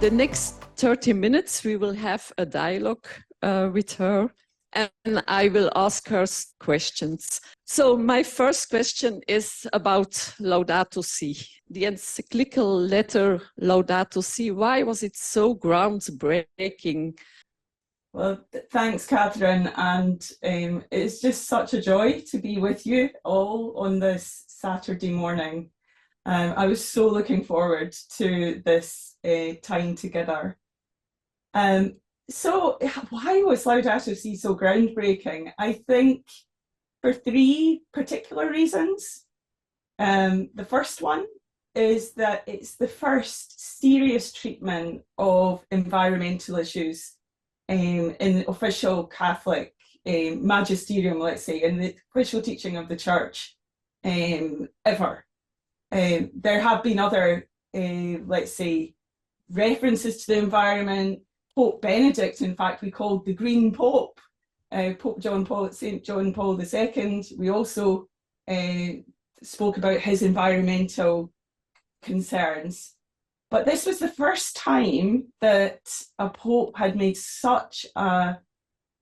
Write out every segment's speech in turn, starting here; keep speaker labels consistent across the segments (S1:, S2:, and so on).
S1: the next 30 minutes, we will have a dialogue with her, and I will ask her questions. So my first question is about Laudato Si, the encyclical letter Laudato Si. Why was it so groundbreaking?
S2: Well, thanks, Catherine, and it's just such a joy to be with you all on this Saturday morning. I was so looking forward to this time together. So why was Laudato Si so groundbreaking? I think for three particular reasons. The first one is that it's the first serious treatment of environmental issues in official Catholic magisterium, let's say, in the official teaching of the Church ever. There have been other, let's say, references to the environment. Pope Benedict, in fact, we called the Green Pope, St. John Paul II. We also spoke about his environmental concerns. But this was the first time that a Pope had made such a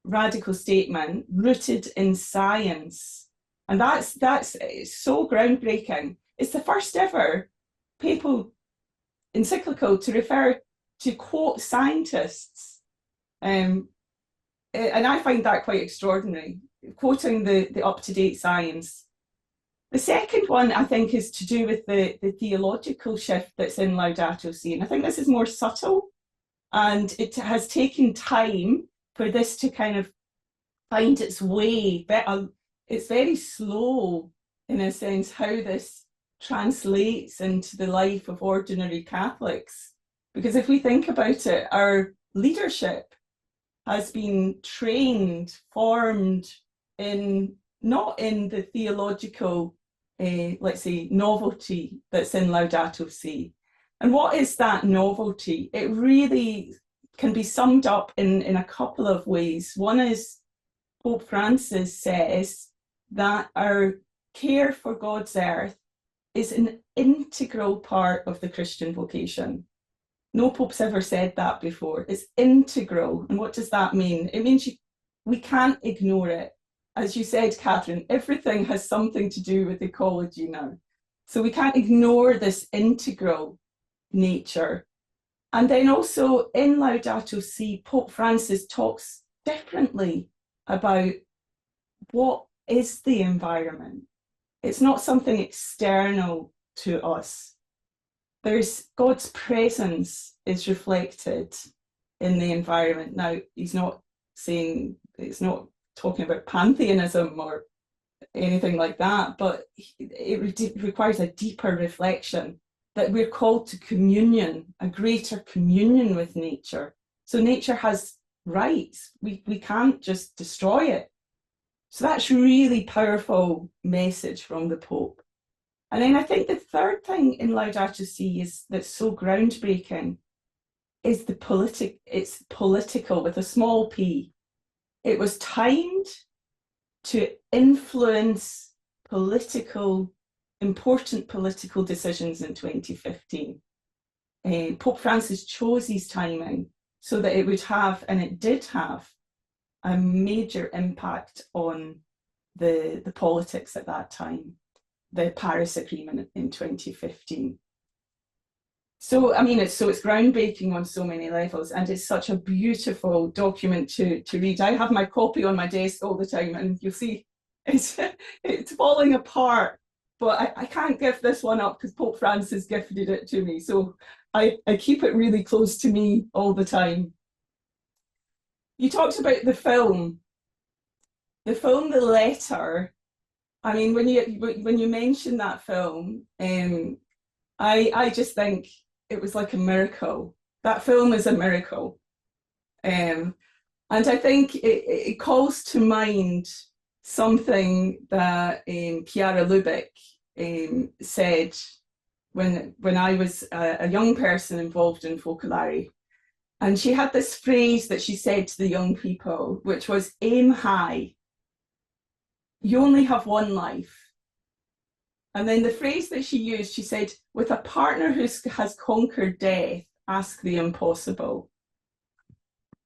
S2: radical statement rooted in science. And that's so groundbreaking. It's the first ever papal encyclical to refer to quote scientists. And I find that quite extraordinary, quoting the up-to-date science. The second one, I think, is to do with the theological shift that's in Laudato Si. And I think this is more subtle, and it has taken time for this to kind of find its way. It's very slow, in a sense, how this translates into the life of ordinary Catholics. Because if we think about it, our leadership has been trained, formed not in the theological, let's say, novelty that's in Laudato Si. And what is that novelty? It really can be summed up in a couple of ways. One is Pope Francis says that our care for God's earth is an integral part of the Christian vocation. No pope's ever said that before. It's integral. And what does that mean? It means we can't ignore it. As you said, Catherine, everything has something to do with ecology now. So we can't ignore this integral nature. And then also in Laudato Si, Pope Francis talks differently about what is the environment. It's not something external to us. There's God's presence is reflected in the environment. Now, he's not saying, it's not talking about pantheism or anything like that, but it requires a deeper reflection that we're called to communion, a greater communion with nature. So nature has rights. We can't just destroy it. So that's really powerful message from the Pope. And then I think the third thing in Laudato Si that's so groundbreaking is it's political with a small p. It was timed to influence important political decisions in 2015. Pope Francis chose his timing so that it would have, and it did have, a major impact on the politics at that time, the Paris Agreement in 2015. So, I mean, it's groundbreaking on so many levels, and it's such a beautiful document to read. I have my copy on my desk all the time, and you'll see it's falling apart, but I can't give this one up because Pope Francis gifted it to me. So I keep it really close to me all the time. You talked about the film. The film, The Letter. I mean, when you mention that film, I just think it was like a miracle. That film is a miracle. And I think it calls to mind something that Chiara Lubick said when I was a young person involved in Focolare. And she had this phrase that she said to the young people, which was, aim high. You only have one life. And then the phrase that she used, she said, with a partner who has conquered death, ask the impossible.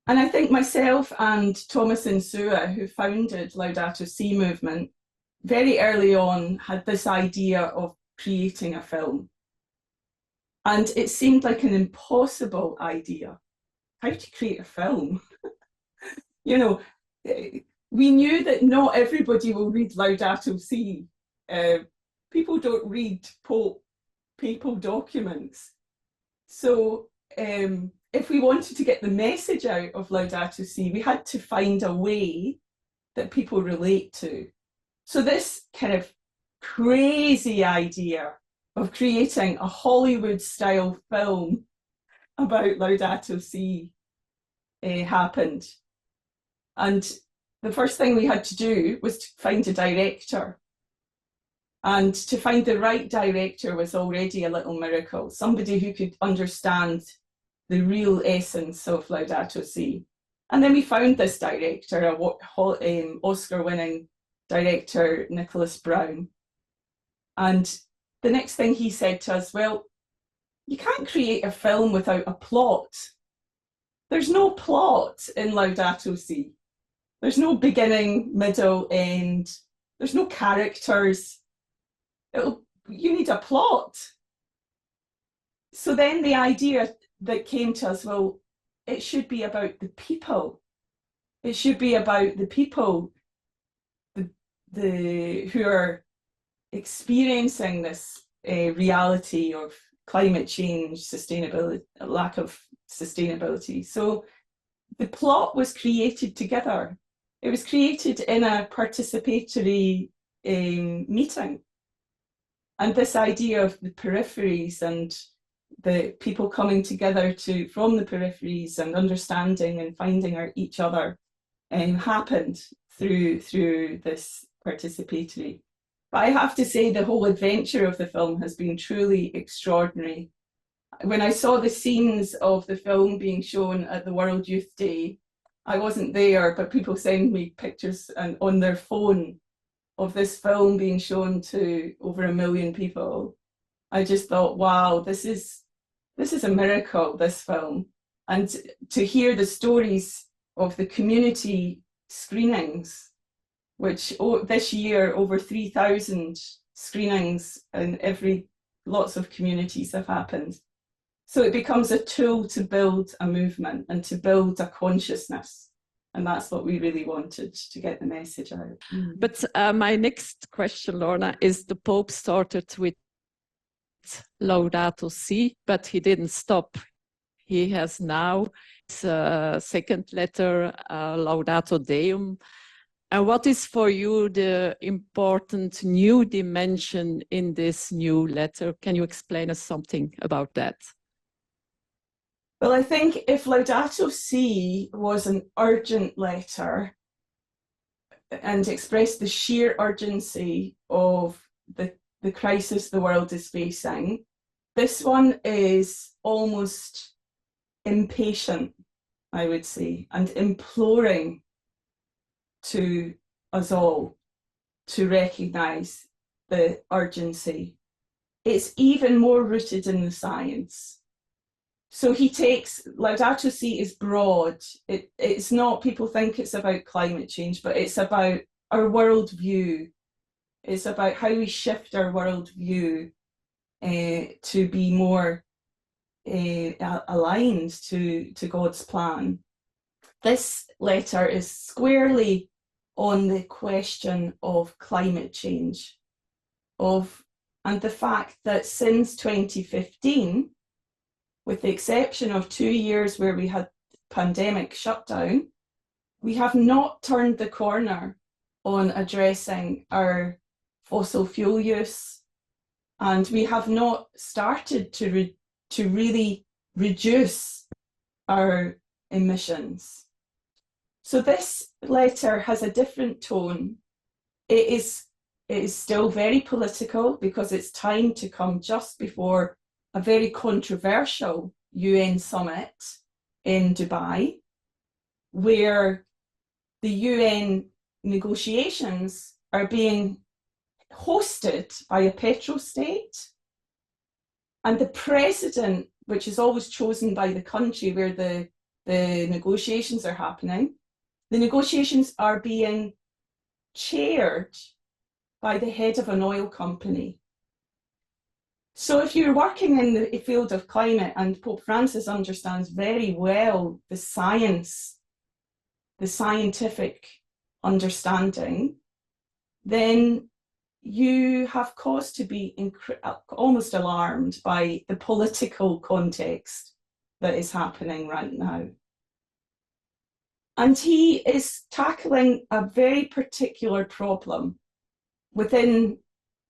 S2: And I think myself and Thomas Insua, who founded Laudato Si movement, very early on had this idea of creating a film. And it seemed like an impossible idea. How to create a film? You know, we knew that not everybody will read Laudato Si. People don't read papal documents. So if we wanted to get the message out of Laudato Si, we had to find a way that people relate to. So this kind of crazy idea of creating a Hollywood-style film about Laudato Si happened. And the first thing we had to do was to find a director. And to find the right director was already a little miracle, somebody who could understand the real essence of Laudato Si. And then we found this director, Oscar-winning director, Nicholas Brown. And the next thing he said to us, well, you can't create a film without a plot. There's no plot in Laudato Si. There's no beginning, middle, end. There's no characters. You need a plot. So then the idea that came to us, well, it should be about the people. It should be about the people who are experiencing this reality of climate change, sustainability, lack of sustainability. So the plot was created together. It was created in a participatory meeting. And this idea of the peripheries and the people coming together from the peripheries and understanding and finding each other happened through this participatory. But I have to say the whole adventure of the film has been truly extraordinary. When I saw the scenes of the film being shown at the World Youth Day, I wasn't there, but people send me pictures on their phone of this film being shown to over 1 million people. I just thought, wow, this is a miracle, this film. And to hear the stories of the community screenings, which this year over 3,000 screenings in lots of communities have happened. So it becomes a tool to build a movement and to build a consciousness. And that's what we really wanted, to get the message out.
S1: But my next question, Lorna, is the Pope started with Laudato Si, but he didn't stop. He has now his second letter, Laudato Deum. And what is for you the important new dimension in this new letter? Can you explain us something about that?
S2: Well, I think if Laudato Si was an urgent letter and expressed the sheer urgency of the crisis the world is facing, this one is almost impatient, I would say, and imploring to us all to recognise the urgency. It's even more rooted in the science. So he takes, Laudato Si is broad. It's not, people think it's about climate change, but it's about our worldview. It's about how we shift our worldview to be more aligned to God's plan. This letter is squarely on the question of climate change, and the fact that since 2015, with the exception of 2 years where we had pandemic shutdown, we have not turned the corner on addressing our fossil fuel use, and we have not started to really reduce our emissions. So this letter has a different tone. It is still very political because it's timed to come just before a very controversial UN summit in Dubai, where the UN negotiations are being hosted by a petrostate, and the president which is always chosen by the country where the negotiations are happening, the negotiations are being chaired by the head of an oil company. So if you're working in the field of climate, and Pope Francis understands very well the science, the scientific understanding, then you have cause to be almost alarmed by the political context that is happening right now. And he is tackling a very particular problem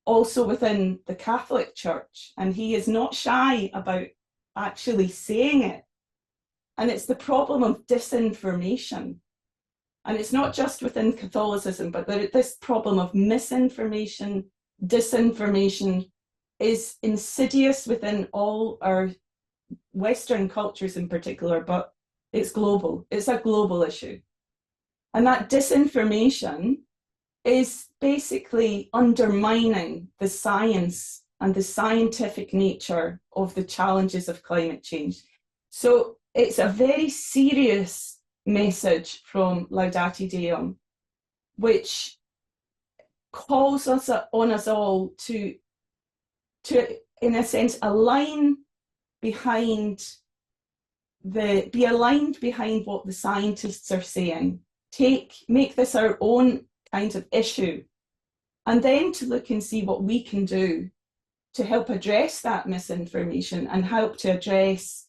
S2: also within the Catholic Church, and he is not shy about actually saying it. And it's the problem of disinformation. And it's not just within Catholicism, but this problem of misinformation, disinformation is insidious within all our Western cultures in particular, but it's global. It's a global issue. And that disinformation is basically undermining the science and the scientific nature of the challenges of climate change. So it's a very serious message from Laudate Deum, which calls on us all to, in a sense, be aligned behind what the scientists are saying. Make this our own kind of issue, and then to look and see what we can do to help address that misinformation and help to address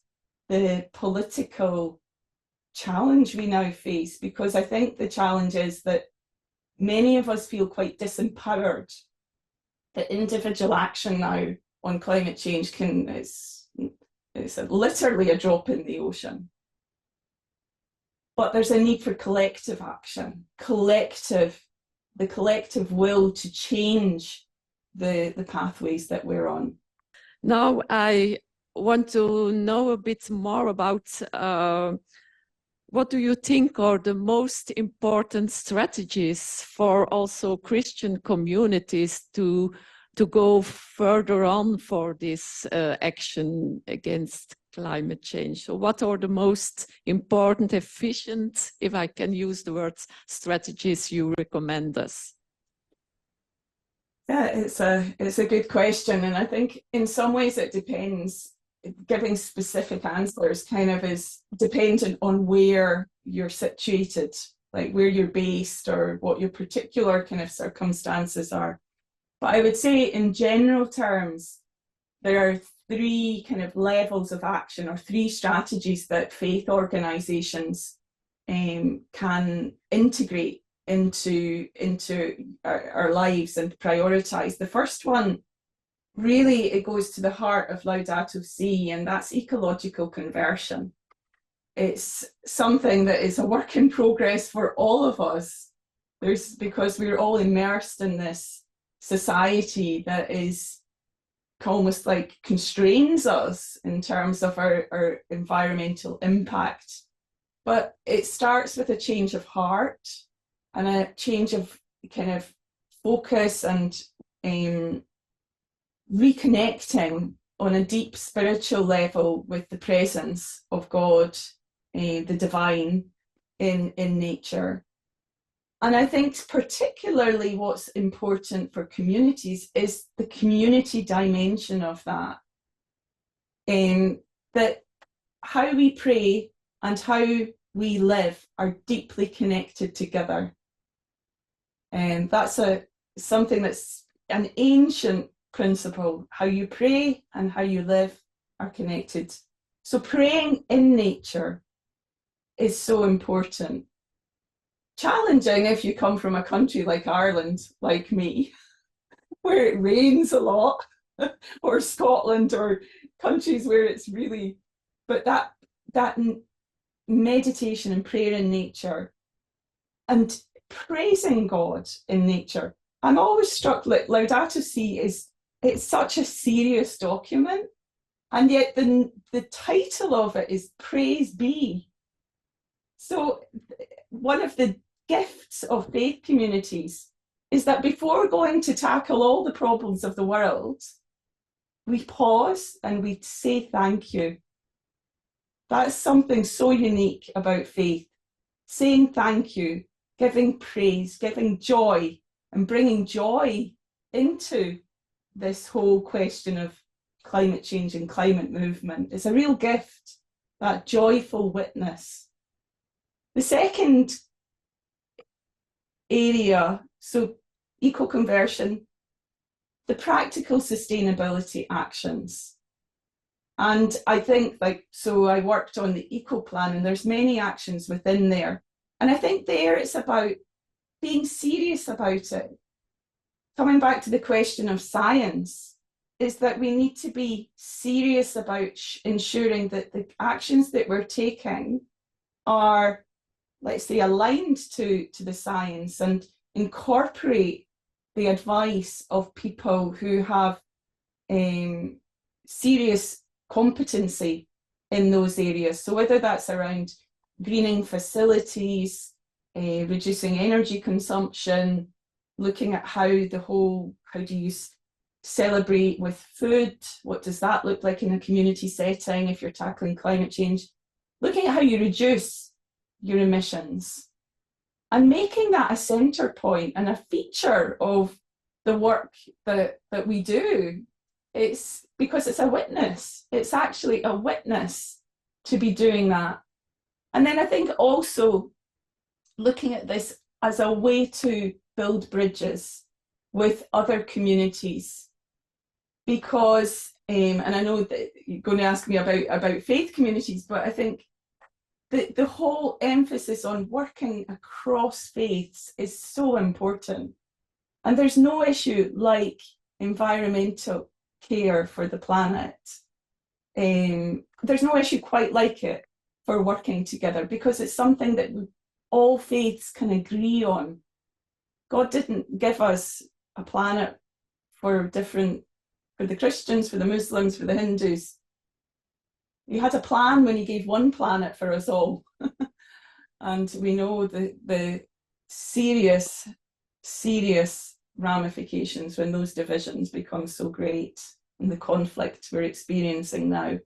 S2: the political challenge we now face. Because I think the challenge is that many of us feel quite disempowered. That individual action now on climate change is literally a drop in the ocean. But there's a need for collective action, the collective will to change the pathways that we're on.
S1: Now I want to know a bit more about what do you think are the most important strategies for also Christian communities to go further on for this action against climate change? So what are the most important, efficient, if I can use the words, strategies you recommend us?
S2: Yeah, it's a good question. And I think in some ways it depends. Giving specific answers kind of is dependent on where you're situated, like where you're based or what your particular kind of circumstances are. But I would say in general terms, there are three kind of levels of action or three strategies that faith organizations can integrate into our lives and prioritize. The first one, really, it goes to the heart of Laudato Si, and that's ecological conversion. It's something that is a work in progress for all of us. Because we're all immersed in this society that is almost like constrains us in terms of our environmental impact. But it starts with a change of heart and a change of kind of focus and reconnecting on a deep spiritual level with the presence of God, the divine in nature. And I think particularly what's important for communities is the community dimension of that. That how we pray and how we live are deeply connected together. And that's something that's an ancient principle. How you pray and how you live are connected. So praying in nature is so important. Challenging if you come from a country like Ireland, like me, where it rains a lot, or Scotland, or countries where it's really, but that meditation and prayer in nature and praising God in nature. I'm always struck, like Laudato Si it's such a serious document, and yet the title of it is Praise Be. So one of the gifts of faith communities is that before going to tackle all the problems of the world, we pause and we say thank you. That's something so unique about faith. Saying thank you, giving praise, giving joy, and bringing joy into this whole question of climate change and climate movement. It's a real gift, that joyful witness. The second area, so eco-conversion, the practical sustainability actions. And I think, so I worked on the eco plan, and there's many actions within there. And I think there it's about being serious about it. Coming back to the question of science, is that we need to be serious about ensuring that the actions that we're taking are, let's say, aligned to the science and incorporate the advice of people who have serious competency in those areas. So whether that's around greening facilities, reducing energy consumption, looking at how do you celebrate with food? What does that look like in a community setting if you're tackling climate change? Looking at how you reduce your emissions and making that a centre point and a feature of the work that we do. It's because it's a witness. It's actually a witness to be doing that. And then I think also looking at this as a way to build bridges with other communities. Because, and I know that you're going to ask me about faith communities, but I think the whole emphasis on working across faiths is so important. And there's no issue like environmental care for the planet. There's no issue quite like it for working together, because it's something that all faiths can agree on. God didn't give us a planet for the Christians, for the Muslims, for the Hindus. He had a plan when he gave one planet for us all. And we know the serious ramifications when those divisions become so great and the conflict we're experiencing now.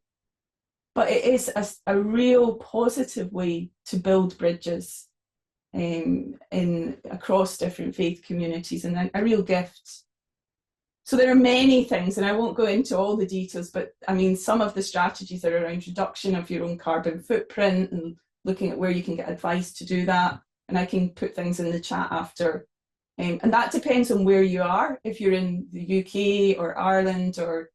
S2: But it is a real positive way to build bridges across different faith communities, and a real gift. So there are many things, and I won't go into all the details, but I mean, some of the strategies are around reduction of your own carbon footprint and looking at where you can get advice to do that. And I can put things in the chat after. And that depends on where you are. If you're in the UK or Ireland or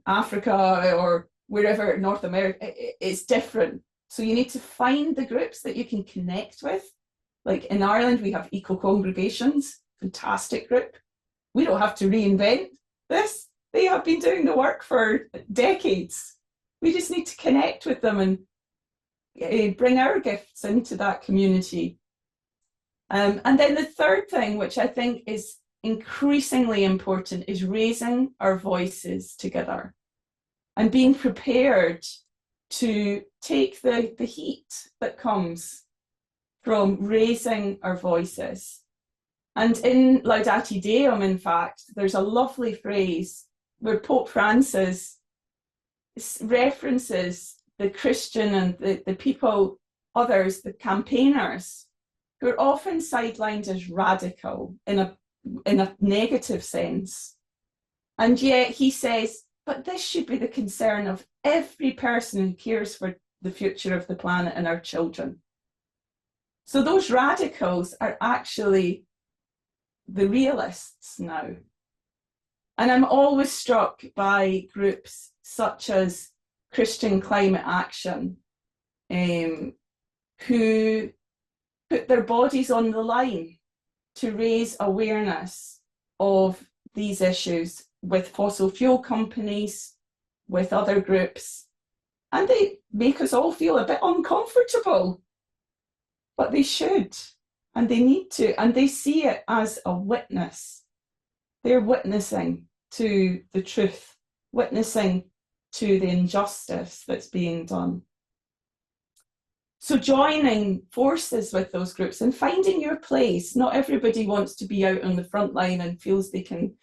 S2: Africa or wherever, North America, it's different. So you need to find the groups that you can connect with. Like in Ireland, we have eco-congregations, fantastic group. We don't have to reinvent this. They have been doing the work for decades. We just need to connect with them and bring our gifts into that community. And then the third thing, which I think is increasingly important, is raising our voices together and being prepared to take the heat that comes from raising our voices. And in Laudate Deum, in fact, there's a lovely phrase where Pope Francis references the Christian and the people, others, the campaigners, who are often sidelined as radical in a negative sense. And yet he says, but this should be the concern of every person who cares for the future of the planet and our children. So those radicals are actually the realists now. And I'm always struck by groups such as Christian Climate Action, who put their bodies on the line to raise awareness of these issues with fossil fuel companies, with other groups. And they make us all feel a bit uncomfortable, but they should. And they need to, and they see it as a witness. They're witnessing to the truth, witnessing to the injustice that's being done. So joining forces with those groups and finding your place. Not everybody wants to be out on the front line and feels they can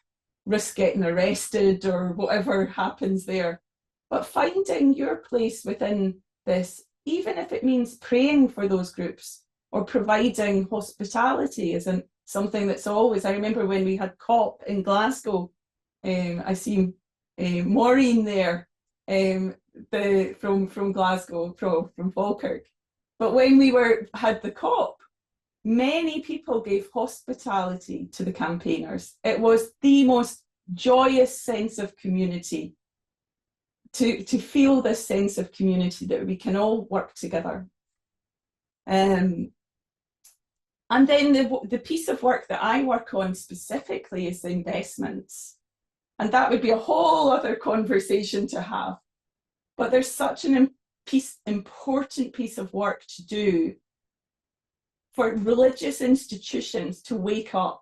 S2: risk getting arrested or whatever happens there. But finding your place within this, even if it means praying for those groups or providing hospitality, isn't something that's always. I remember when we had COP in Glasgow, I see Maureen there, from Glasgow, from Falkirk. But when we had the COP, many people gave hospitality to the campaigners. It was the most joyous sense of community, to feel this sense of community that we can all work together. And then the piece of work that I work on specifically is the investments. And that would be a whole other conversation to have. But there's such an important piece of work to do for religious institutions to wake up,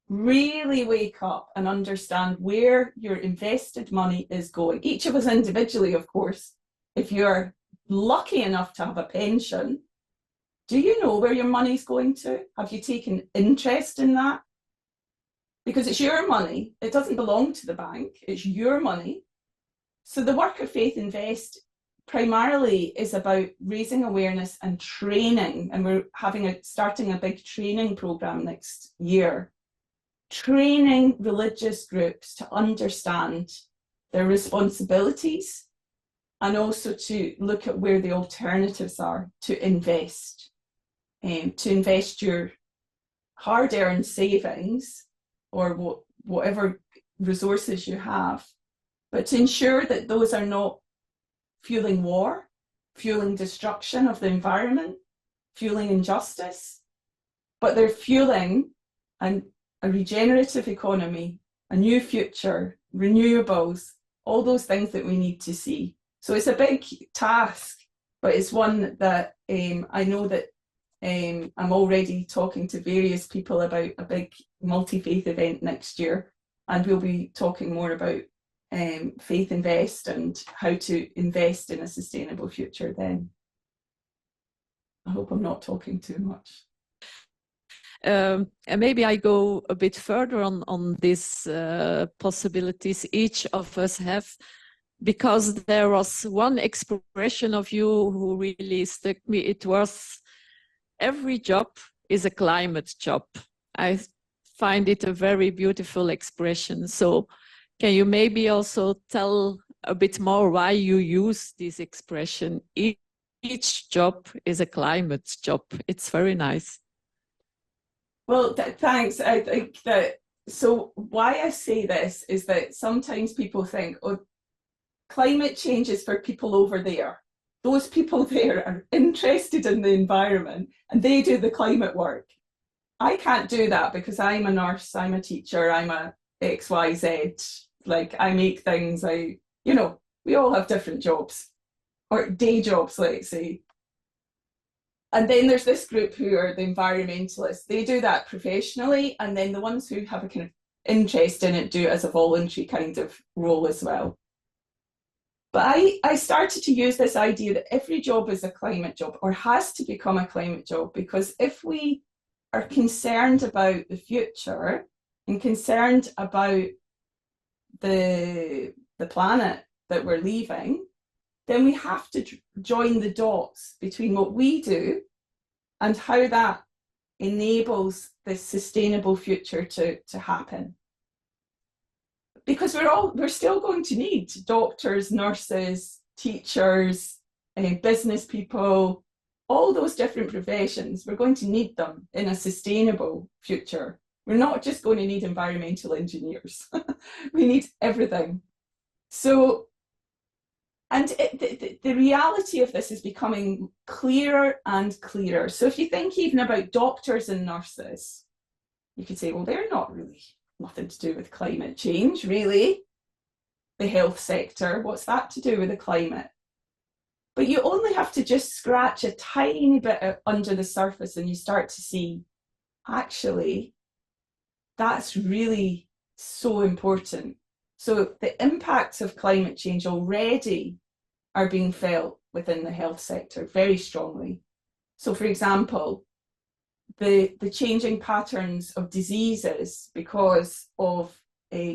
S2: really wake up and understand where your invested money is going. Each of us individually, of course. If you're lucky enough to have a pension, do you know where your money's going to? Have you taken interest in that? Because it's your money. It doesn't belong to the bank. It's your money. So the work of Faith Invest primarily is about raising awareness and training. And we're starting a big training program next year, training religious groups to understand their responsibilities and also to look at where the alternatives are to invest your hard-earned savings or whatever resources you have, but to ensure that those are not fueling war, fueling destruction of the environment, fueling injustice, but they're fueling a regenerative economy, a new future, renewables, all those things that we need to see. So it's a big task, but it's one that I know that I'm already talking to various people about a big multi-faith event next year, and we'll be talking more about Faith Invest and how to invest in a sustainable future then. I hope I'm not talking too much.
S1: And maybe I go a bit further on these possibilities each of us have, because there was one expression of you who really struck me. It was, every job is a climate job. I find it a very beautiful expression. So can you maybe also tell a bit more why you use this expression? Each job is a climate job. It's very nice.
S2: Well, thanks. I think that, so why I say this is that sometimes people think, oh, climate change is for people over there. Those people there are interested in the environment and they do the climate work. I can't do that because I'm a nurse, I'm a teacher, I'm a XYZ. Like, I make things, we all have different jobs, or day jobs, let's say. And then there's this group who are the environmentalists. They do that professionally, and then the ones who have a kind of interest in it do it as a voluntary kind of role as well. But I started to use this idea that every job is a climate job, or has to become a climate job, because if we are concerned about the future and concerned about the planet that we're leaving, then we have to join the dots between what we do and how that enables this sustainable future to happen. Because we're still going to need doctors, nurses, teachers, business people, all those different professions. We're going to need them in a sustainable future. We're not just going to need environmental engineers. We need everything. So, and the reality of this is becoming clearer and clearer. So if you think even about doctors and nurses, you could say, well, they're not really, nothing to do with climate change, really. The health sector, what's that to do with the climate? But you only have to just scratch a tiny bit under the surface and you start to see, actually, that's really so important. So the impacts of climate change already are being felt within the health sector very strongly. So for example, the changing patterns of diseases because of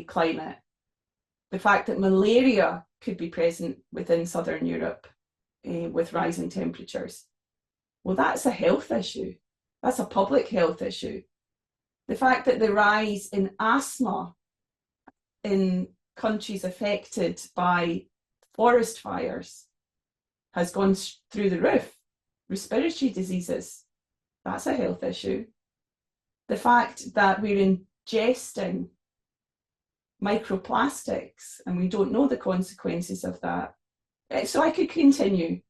S2: climate. The fact that malaria could be present within Southern Europe with rising temperatures. Well, that's a health issue. That's a public health issue. The fact that the rise in asthma in countries affected by forest fires has gone through the roof. Respiratory diseases, that's a health issue. The fact that we're ingesting microplastics and we don't know the consequences of that. So I could continue.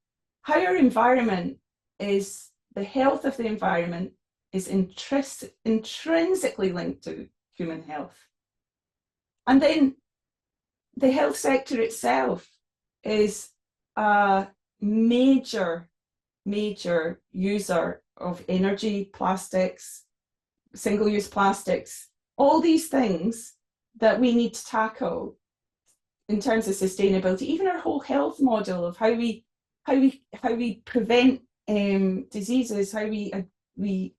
S2: How our environment is, the health of the environment is intrinsically linked to human health. And then the health sector itself is a major user of energy, plastics, single-use plastics, all these things that we need to tackle in terms of sustainability, even our whole health model of how we prevent diseases, how we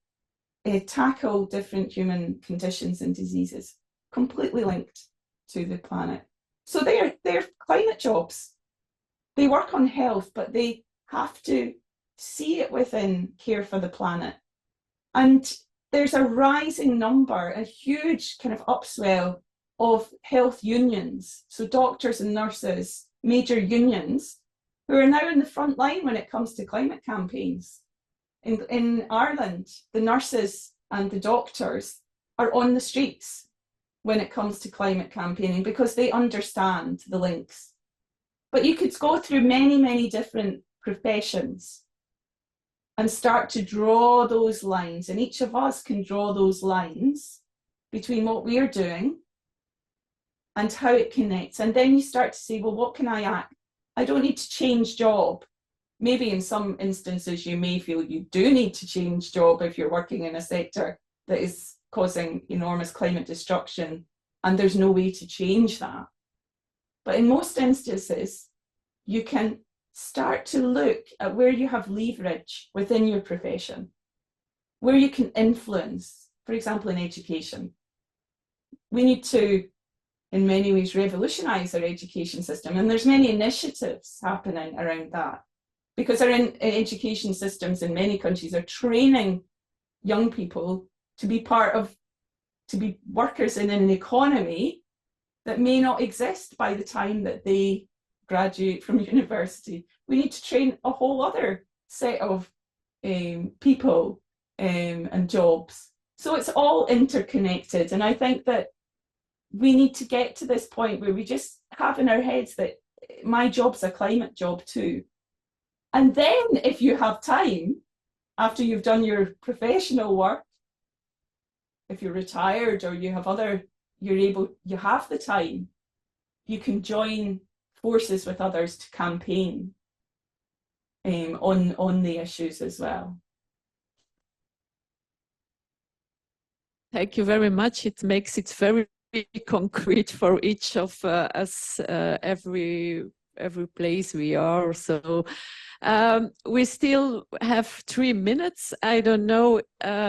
S2: tackle different human conditions and diseases, completely linked to the planet. So they're climate jobs. They work on health, but they have to see it within care for the planet. And there's a rising number, a huge kind of upswell of health unions, so doctors and nurses, major unions, who are now in the front line when it comes to climate campaigns. In Ireland, the nurses and the doctors are on the streets when it comes to climate campaigning because they understand the links. But you could go through many different professions and start to draw those lines, and each of us can draw those lines between what we're doing and how it connects. And then you start to say, well, what can I act? I don't need to change job. Maybe in some instances you may feel you do need to change job if you're working in a sector that is causing enormous climate destruction and there's no way to change that. But in most instances, you can start to look at where you have leverage within your profession, where you can influence, for example, in education. We need to, in many ways, revolutionize our education system, and there's many initiatives happening around that, because our education systems in many countries are training young people to be to be workers in an economy that may not exist by the time that they graduate from university. We need to train a whole other set of people and jobs. So it's all interconnected. And I think that we need to get to this point where we just have in our heads that my job's a climate job too. And then if you have time, after you've done your professional work, if you're retired or you have you have the time, you can join forces with others to campaign on the issues as well.
S1: Thank you very much. It makes it very concrete for each of us, every place we are. So we still have 3 minutes. I don't know,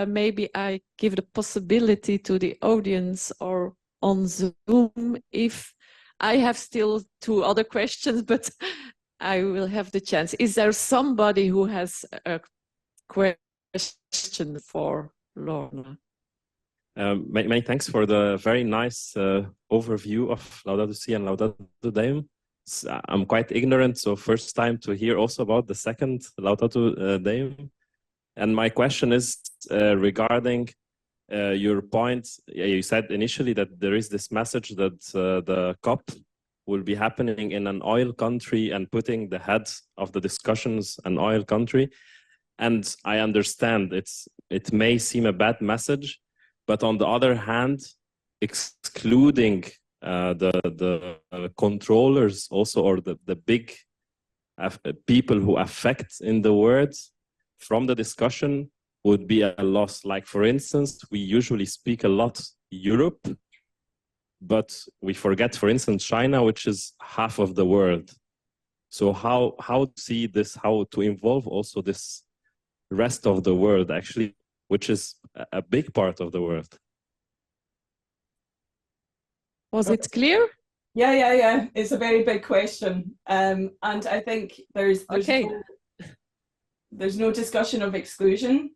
S1: maybe I give the possibility to the audience or on Zoom if I have still 2 other questions, but I will have the chance. Is there somebody who has a question for Lorna?
S3: Many thanks for the very nice overview of Laudato Si and Laudato Deum. I'm quite ignorant, so first time to hear also about the second Laudato Deum. And my question is regarding your point. You said initially that there is this message that the COP will be happening in an oil country and putting the head of the discussions an oil country. And I understand it may seem a bad message, but on the other hand, excluding the controllers also, or the big people who affect in the world from the discussion would be a loss. Like, for instance, we usually speak a lot Europe, but we forget, for instance, China, which is half of the world. So how to see this, how to involve also this rest of the world, actually, which is a big part of the world?
S1: Was it clear?
S2: Yeah. It's a very big question. And I think there's
S1: Okay.
S2: there's no discussion of exclusion.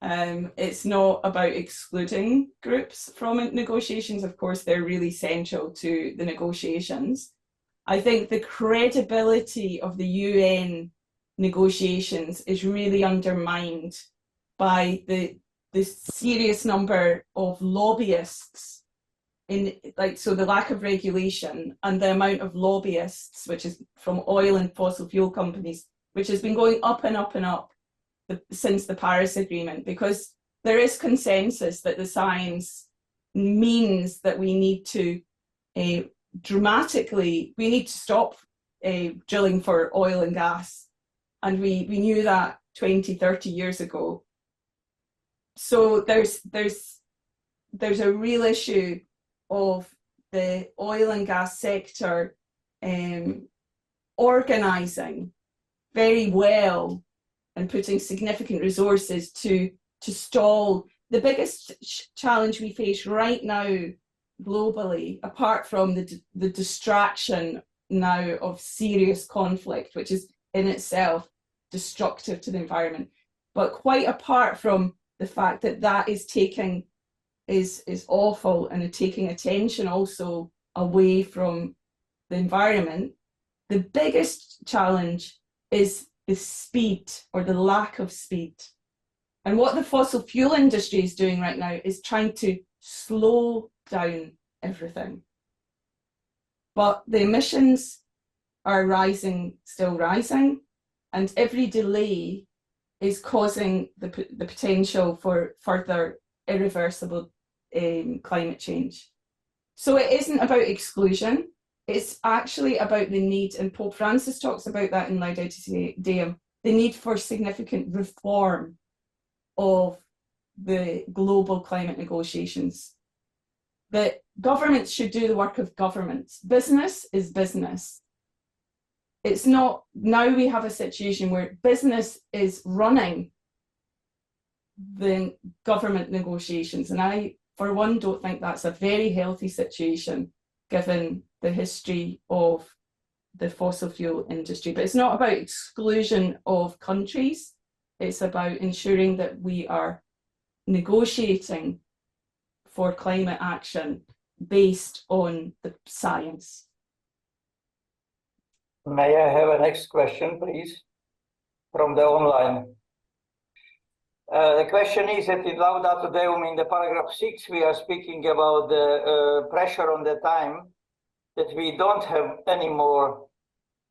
S2: It's not about excluding groups from negotiations. Of course, they're really central to the negotiations. I think the credibility of the UN negotiations is really undermined by the serious number of lobbyists so the lack of regulation and the amount of lobbyists, which is from oil and fossil fuel companies, which has been going up and up and up since the Paris Agreement, because there is consensus that the science means that we need to stop drilling for oil and gas. And we knew that 20, 30 years ago. So there's a real issue of the oil and gas sector organising very well and putting significant resources to stall. The biggest challenge we face right now globally, apart from the distraction now of serious conflict, which is in itself destructive to the environment, but quite apart from the fact that that is awful and taking attention also away from the environment, the biggest challenge is the speed or the lack of speed. And what the fossil fuel industry is doing right now is trying to slow down everything. But the emissions are still rising, and every delay is causing the potential for further irreversible climate change. So it isn't about exclusion, it's actually about the need, and Pope Francis talks about that in Laudato Deum, the need for significant reform of the global climate negotiations. That governments should do the work of governments. Business is business. It's not, now we have a situation where business is running the government negotiations. And I, for one, don't think that's a very healthy situation given the history of the fossil fuel industry. But it's not about exclusion of countries. It's about ensuring that we are negotiating for climate action based on the science.
S4: May I have a next question, please, from the online? The question is that in Laudato Deum, in the paragraph 6, we are speaking about the pressure on the time, that we don't have any more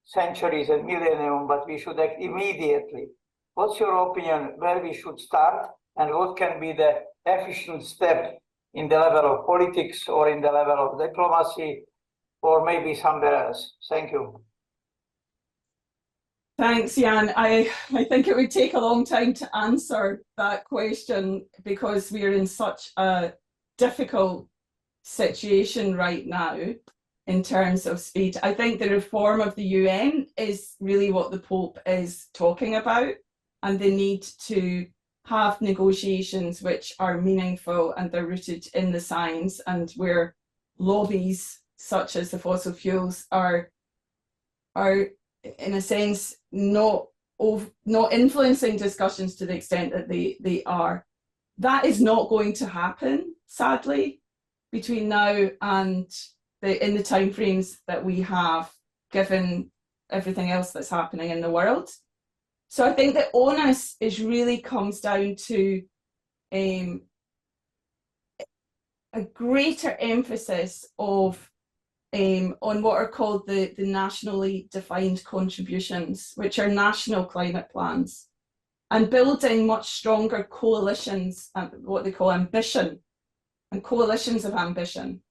S4: centuries and millennium, but we should act immediately. What's your opinion where we should start, and what can be the efficient step in the level of politics or in the level of diplomacy or maybe somewhere else? Thank you.
S2: Thanks, Jan. I think it would take a long time to answer that question because we're in such a difficult situation right now in terms of speed. I think the reform of the UN is really what the Pope is talking about, and the need to have negotiations which are meaningful and they're rooted in the science, and where lobbies such as the fossil fuels are in a sense not influencing discussions to the extent that they are. That is not going to happen, sadly, between now and in the timeframes that we have, given everything else that's happening in the world. So I think the onus really comes down to a greater emphasis of on what are called the nationally defined contributions, which are national climate plans, and building much stronger coalitions, what they call ambition, and coalitions of ambition,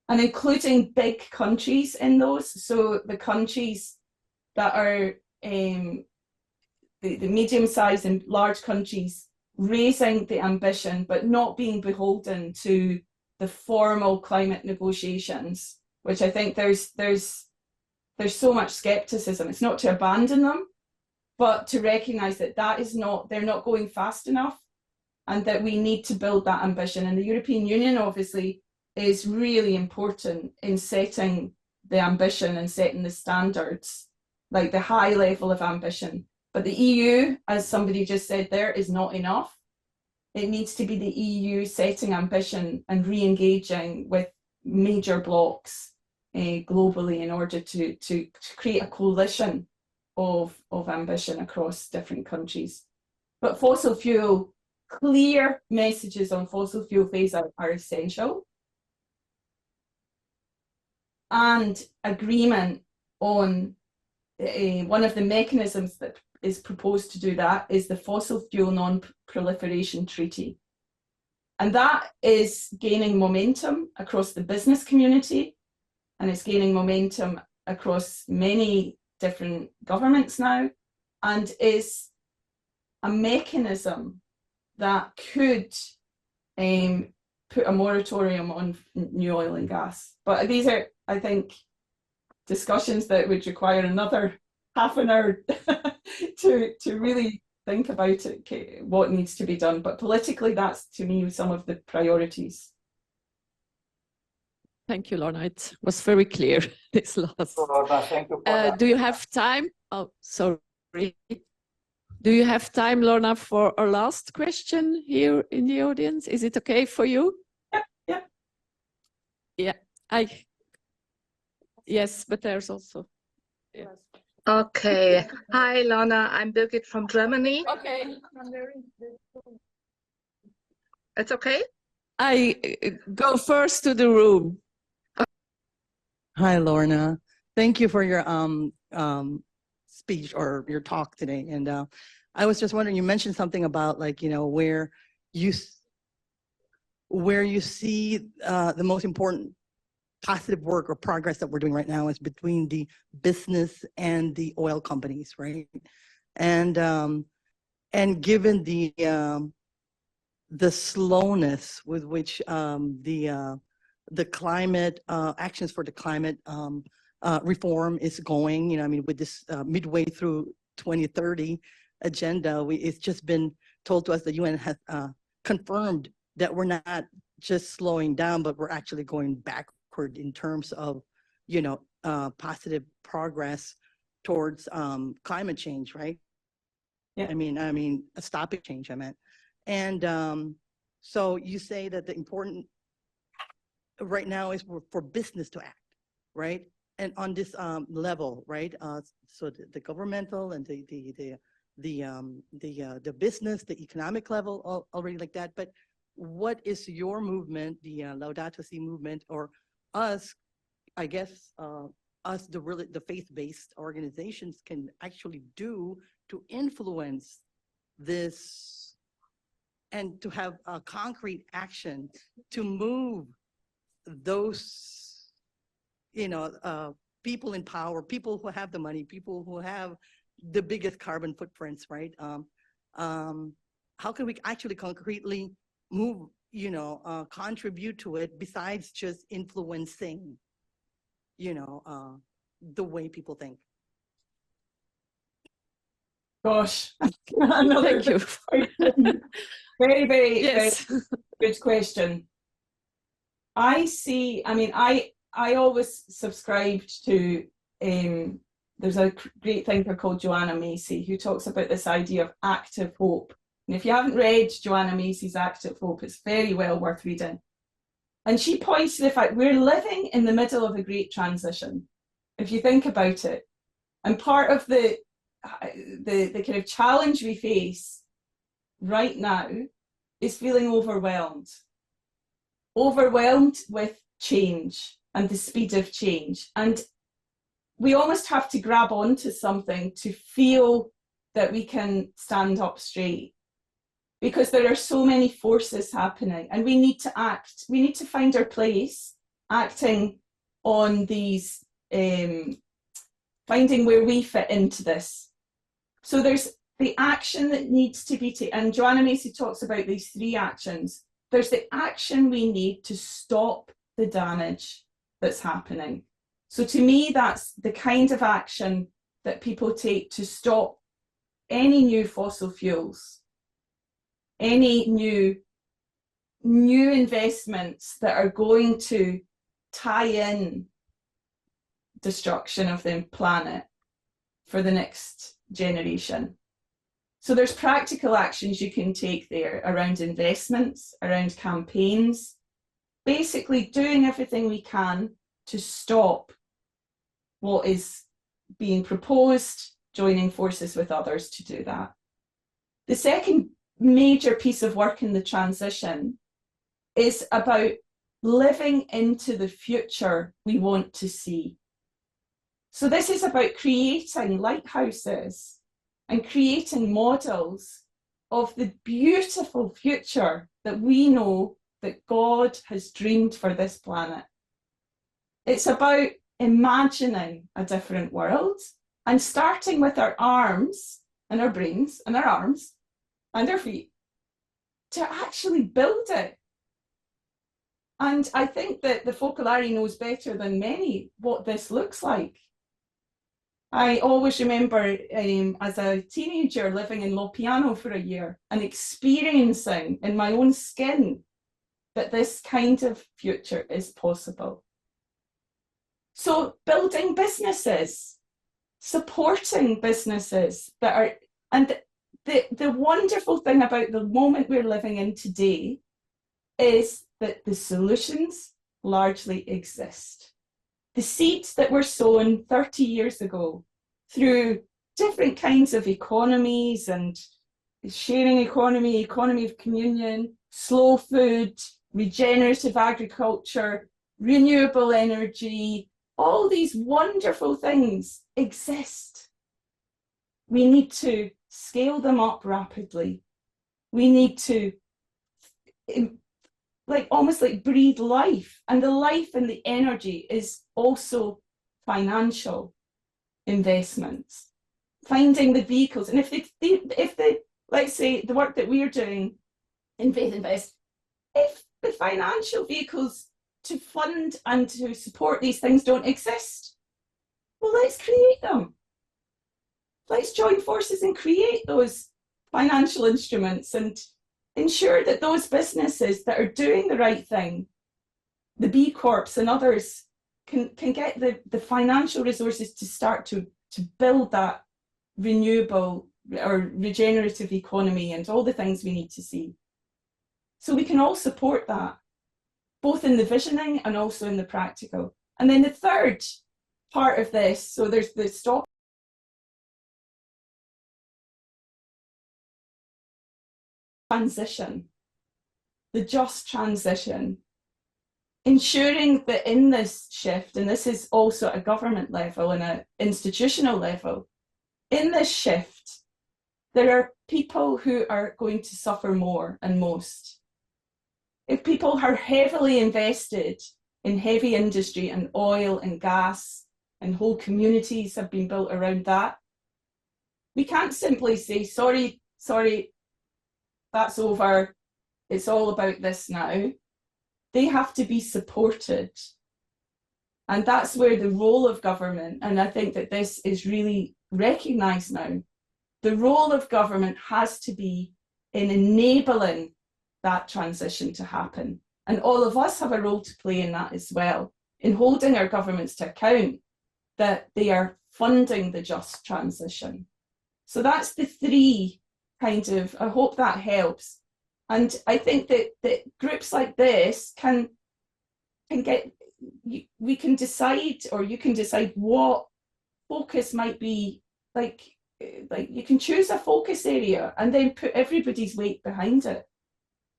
S2: and including big countries in those. So the countries that are the medium-sized and large countries raising the ambition, but not being beholden to the formal climate negotiations, which I think there's so much skepticism. It's not to abandon them, but to recognise that they're not going fast enough, and that we need to build that ambition. And the European Union obviously is really important in setting the ambition and setting the standards, like the high level of ambition. But the EU, as somebody just said there, is not enough. It needs to be the EU setting ambition and re-engaging with major blocs globally in order to create a coalition of ambition across different countries. But fossil fuel, clear messages on fossil fuel phase out are essential. And agreement on one of the mechanisms that is proposed to do that is the Fossil Fuel Non-Proliferation Treaty. And that is gaining momentum across the business community, and it's gaining momentum across many different governments now, and is a mechanism that could put a moratorium on new oil and gas. But these are, I think, discussions that would require another half an hour to really think about it, what needs to be done. But politically, that's, to me, some of the priorities.
S1: Thank you, Lorna. It was very clear, this last.
S4: Lorna, thank you for that.
S1: Do you have time? Oh, sorry. Do you have time, Lorna, for our last question here in the audience? Is it okay for you?
S2: Yeah.
S1: Yeah, yes, but there's also. Yeah.
S5: Okay. Hi, Lorna. I'm Birgit from Germany.
S1: Okay.
S5: It's okay?
S1: I go first to the room.
S6: Hi, Lorna. Thank you for your speech or your talk today. And I was just wondering, you mentioned something about, like, you know, where you see the most important positive work or progress that we're doing right now is between the business and the oil companies, right? And given the slowness with which the climate actions for the climate reform is going, you know, I mean, with this midway through 2030 agenda, it's just been told to us, the UN has confirmed that we're not just slowing down, but we're actually going backward in terms of, you know, positive progress towards climate change, right?
S2: Yeah.
S6: I mean, a stopping change, I meant. And so you say that the important right now is for business to act, right? And on this level, right? So the governmental and the business, the economic level already like that. But what is your movement, the Laudato Si movement, or us, I guess, us, the faith-based organizations can actually do to influence this and to have a concrete action to move those, you know, people in power, people who have the money, people who have the biggest carbon footprints, right? How can we actually concretely move, you know, contribute to it besides just influencing, you know, the way people think?
S2: Gosh, another
S1: Thank you.
S2: very,
S1: Yes.
S2: very good question. I always subscribed to, there's a great thinker called Joanna Macy who talks about this idea of active hope. And if you haven't read Joanna Macy's Active Hope, it's very well worth reading. And she points to the fact we're living in the middle of a great transition, if you think about it. And part of the kind of challenge we face right now is feeling overwhelmed with change and the speed of change. And we almost have to grab onto something to feel that we can stand up straight, because there are so many forces happening and we need to act. We need to find our place acting on these, finding where we fit into this. So there's the action that needs to be taken, and Joanna Macy talks about these 3 actions. There's the action we need to stop the damage that's happening. So to me, that's the kind of action that people take to stop any new fossil fuels, any new new investments that are going to tie in destruction of the planet for the next generation. So there's practical actions you can take there around investments, around campaigns, basically doing everything we can to stop what is being proposed, joining forces with others to do that. The second major piece of work in the transition is about living into the future we want to see. So this is about creating lighthouses and creating models of the beautiful future that we know that God has dreamed for this planet. It's about imagining a different world and starting with our arms and our brains and our arms and our feet to actually build it. And I think that the Focolare knows better than many what this looks like. I always remember as a teenager living in Lopiano for a year and experiencing in my own skin that this kind of future is possible. So building businesses, supporting businesses that are, and the wonderful thing about the moment we're living in today is that the solutions largely exist. The seeds that were sown 30 years ago through different kinds of economies and sharing economy, economy of communion, slow food, regenerative agriculture, renewable energy, all these wonderful things exist. We need to scale them up rapidly. We need to almost like breathe life, and the life and the energy is also financial investments, finding the vehicles. And if the let's say the work that we're doing in Faith Invest, if the financial vehicles to fund and to support these things don't exist, well, let's create them. Let's join forces and create those financial instruments and ensure that those businesses that are doing the right thing, the B Corps and others, can get the financial resources to start to build that renewable or regenerative economy and all the things we need to see. So we can all support that, both in the visioning and also in the practical. And then the third part of this, so there's the stop transition, the just transition, ensuring that in this shift, and this is also at a government level and an institutional level, in this shift, there are people who are going to suffer more and most. If people are heavily invested in heavy industry and oil and gas, and whole communities have been built around that, we can't simply say, sorry, that's over, it's all about this now. They have to be supported. And that's where the role of government, and I think that this is really recognised now, the role of government has to be in enabling that transition to happen. And all of us have a role to play in that as well, in holding our governments to account that they are funding the just transition. So that's the three kind of, I hope that helps. And I think that groups like this can get, we can decide, or you can decide what focus might be, like you can choose a focus area and then put everybody's weight behind it.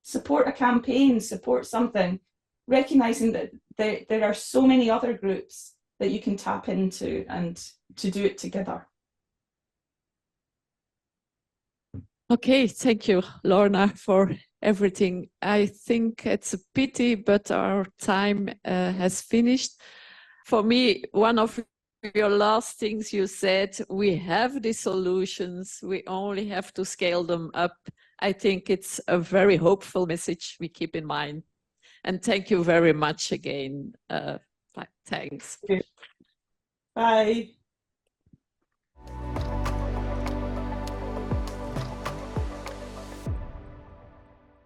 S2: Support a campaign, support something, recognizing that there are so many other groups that you can tap into and to do it together.
S1: Okay, thank you, Lorna, for everything. I think it's a pity, but our time has finished. For me, one of your last things you said, we have the solutions, we only have to scale them up. I think it's a very hopeful message we keep in mind. And thank you very much again. Thanks.
S2: Bye.